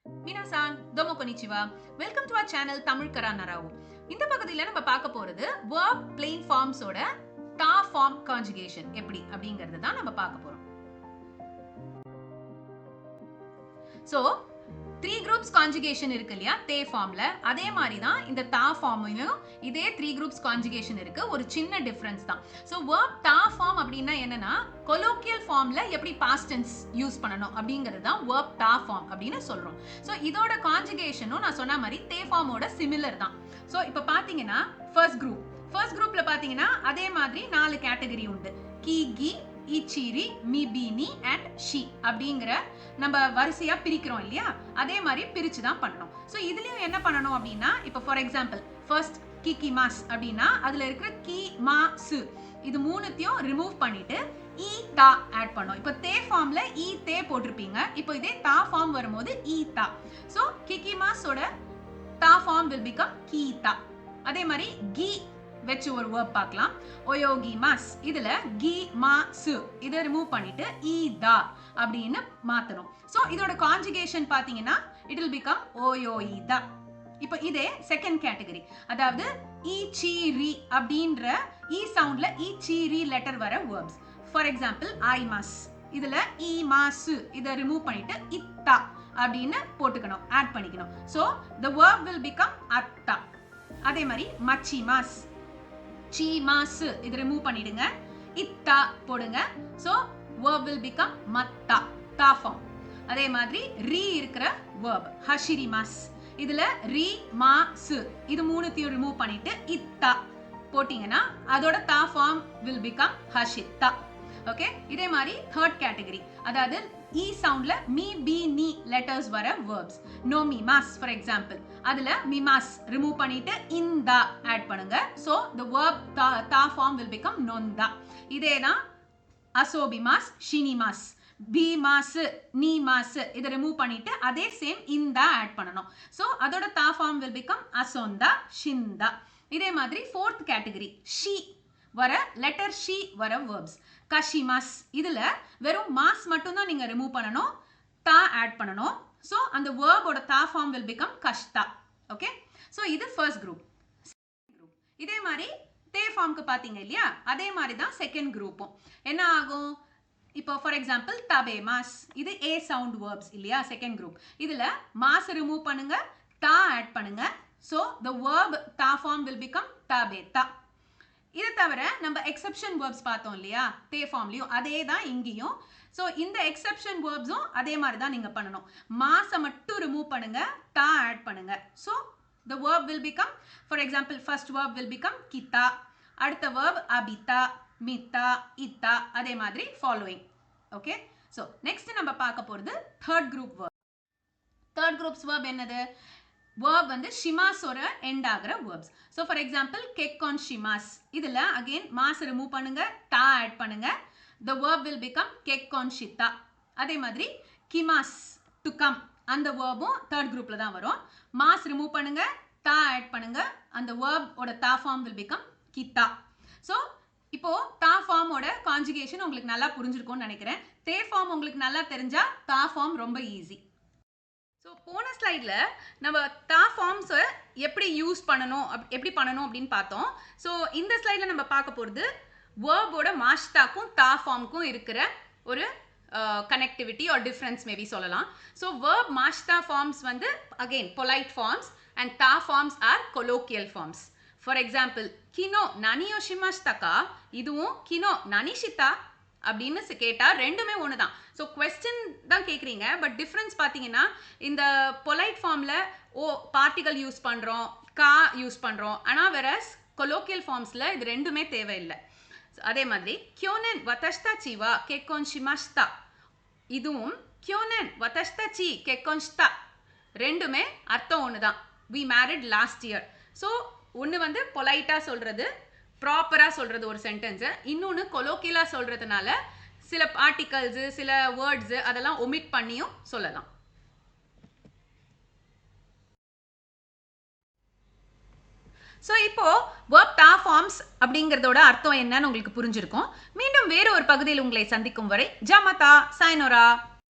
Minasan, domo konnichiwa. Welcome to our channel Tamil Kara Naravu. இந்த பகுதியில நம்ம பார்க்க போறது verb plain forms ஓட ta form conjugation எப்படி அப்படிங்கறது தான் நம்ம பார்க்க போறோம். So, 3 groups conjugation இருக்கு இல்லையா te formல அதே மாதிரி தான் இந்த ta formலயும் இதே 3 groups conjugation இருக்கு ஒரு சின்ன டிஃபரன்ஸ் தான். So verb ta form அப்படினா என்னன்னா colloquial formல எப்படி past tense யூஸ் பண்ணனும் அப்படிங்கிறது தான் verb ta form அப்படினு சொல்றோம். So இதோட conjugationம் நான் சொன்ன மாதிரி te form ஓட சிமிலர் தான். So இப்போ பாத்தீங்கன்னா first groupல பாத்தீங்கன்னா அதே மாதிரி 4 கேட்டகரி உண்டு. ki gi ichiri mibini and she அப்படிங்கற நம்ம வரிசையா பிரிக்கிறோம் இல்லையா அதே மாதிரி பிரிச்சு தான் பண்ணனும். சோ இதுலயும் என்ன பண்ணனும் அப்படினா இப்போ ஃபார் எக்ஸாம்பிள் ஃபர்ஸ்ட் kikimas அப்படினா அதுல இருக்கிற ki ma su இது மூணுத்தையும் ரிமூவ் பண்ணிட்டு e ta ஆட் பண்ணோம். இப்போ te ஃபார்ம்ல e te போட்டுருப்பீங்க. இப்போ இதே ta ஃபார்ம் வரும்போது e ta. சோ kikimas ஓட ta form will become kita. அதே மாதிரி gi வெச்சு ஒரு verb பார்க்கலாம். oyogimasu இதுல gi ma su இத ரிமூவ் பண்ணிட்டு ida அப்படினு மாத்தணும். சோ இதோட கான்ஜுகேஷன் பாத்தீங்கன்னா it will become oyoida. இப்போ இதே செகண்ட் கேட்டகரி அதாவது ichiri அப்படிங்கற e சவுண்ட்ல ichiri லெட்டர் வர verbs. ஃபார் எக்ஸாம்பிள் aimasu இதுல imasu இத ரிமூவ் பண்ணிட்டு itta அப்படினு போட்டுக்கணும் ஆட் பண்ணிக்கணும். So the verb will become atta. அதே மாதிரி machimasu chimasu இது ரிமூவ் பண்ணிடுங்க itta போடுங்க. So verb will become matta ta form. அதே மாதிரி ri இருக்கிற verb hashirimasu இதுல ri ma su இது மூணுத்தையும் ரிமூவ் பண்ணிட்டு itta போடிங்கனா அதோட ta form will become hashitta. Okay இதே மாதிரி தேர்ட் கேட்டகரி அதாவது e சவுண்ட்ல mi be ni letters வர verbs nomimas ஃபார் எக்ஸாம்பிள் அதுல mimas ரிமூவ் பண்ணிட்டு inda ஆட் பண்ணுங்க. So the verb ta form will become nonda. இதேதான் asobimas shinimas bimas nimas இத remove பண்ணிட்டு அதே சேம் inda ஆட் பண்ணனும். சோ அதோட ta form will become asonda shinda. இதே மாதிரி ஃபோர்த் கேட்டகரி she வர லெட்டர் she வர verbs kashimas இதுல வெறும் mas மட்டும் தான் நீங்க ரிமூவ் பண்ணனும் ta ஆட் பண்ணனும். சோ அந்த verb ஓட ta form will become kashta. Okay so இது ஃபர்ஸ்ட் குரூப். இதே மாதிரி te ஃபார்ம்க்கு பாத்தீங்க இல்லையா அதே மாதிரி தான் செகண்ட் குரூப்பும் என்ன ஆகும். இப்போ ஃபார் எக்ஸாம்பிள் tabemas இது a சவுண்ட் verbs இல்லையா செகண்ட் குரூப் இதுல mas ரிமூவ் பண்ணுங்க ta ஆட் பண்ணுங்க. So the verb ta form will become tabeta. இது தவிர நம்ம எக்ஸெப்ஷன் verbs பார்த்தோம் இல்லையா te ஃபார்ம்லயும் அதே தான் இங்கேயும். சோ இந்த எக்ஸெப்ஷன் verbsம் அதே மாதிரி தான் நீங்க பண்ணனும். மாஸ மட்டும் ரிமூவ் பண்ணுங்க ta ஆட் பண்ணுங்க. So the verb will become for example first verb will become kita அடுத்த verb abita mita ita அதே மாதிரி following. ஓகே சோ நெக்ஸ்ட் நம்ம பார்க்க போறது third group verb. Third groups verb என்னது verb வந்து shimas ஓட எண்ட் ஆகுற verbs. So for example kekkon shimas இதுல again mas ரிமூவ் பண்ணுங்க ta ஆட் பண்ணுங்க. The verb will become kekkon shita. அதே மாதிரி kimas to come அந்த verbும் தேர்ட் குரூப்ல தான் வரும். mas ரிமூவ் பண்ணுங்க ta ஆட் பண்ணுங்க அந்த verb ஓட ta form will become kita. So இப்போ ta form ஓட conjugation உங்களுக்கு நல்லா புரிஞ்சிருக்கும்னு நினைக்கிறேன். te form உங்களுக்கு நல்லா தெரிஞ்சா ta form ரொம்ப ஈஸி. ஸோ போன ஸ்லைடில் நம்ம ta ஃபார்ம்ஸ் எப்படி யூஸ் பண்ணணும் எப்படி பண்ணணும் அப்படின்னு பார்த்தோம். ஸோ இந்த ஸ்லைடில் நம்ம பார்க்க போகிறது வேர்போட மாஷ்டாக்கும் ta ஃபார்முக்கும் இருக்கிற ஒரு கனெக்டிவிட்டி ஆர் டிஃப்ரென்ஸ் மேபி சொல்லலாம். ஸோ வேர்ப் மாஷ்டா ஃபார்ம்ஸ் வந்து again polite forms and ta forms are colloquial forms. For example கினோ நனி யோஷிமாஷ்டக்கா இதுவும் கினோ நனிஷிதா அப்படின்னு கேட்டா ரெண்டுமே ஒன்று தான். ஸோ கொஸ்டின் தான் கேட்குறீங்க பட் டிஃப்ரென்ஸ் பார்த்தீங்கன்னா இந்த பொலைட் ஃபார்மில் பார்ட்டிகல் யூஸ் பண்ணுறோம் கா யூஸ் பண்ணுறோம் ஆனால் வேற கொலோக்கியல் ஃபார்ம்ஸில் இது ரெண்டுமே தேவையில்லை. அதே மாதிரி கியோனன் வதஷ்தா சிவா கெக்கோன் ஷிமாஷ்தா இதுவும் கியோனன் வதஷ்தா சி கெக்கோன் ஷ்தா ரெண்டுமே அர்த்தம் ஒன்று தான். We married last year. So ஒன்று வந்து பொலைட்டாக சொல்கிறது ப்ராப்பராக சொல்கிறது ஒரு சென்டென்ஸு இன்னொன்று கொலோக்கியலாக சொல்கிறதுனால சில பார்ட்டிகல்ஸு சில வேர்ட்ஸு அதெல்லாம் ஒமிட் பண்ணியும் சொல்லலாம். ஸோ இப்போ verb ta forms அப்படிங்கிறதோட அர்த்தம் என்னன்னு உங்களுக்கு புரிஞ்சிருக்கும். மீண்டும் வேறு ஒரு பகுதியில் உங்களை சந்திக்கும் வரை ஜமதா சாய்னோரா.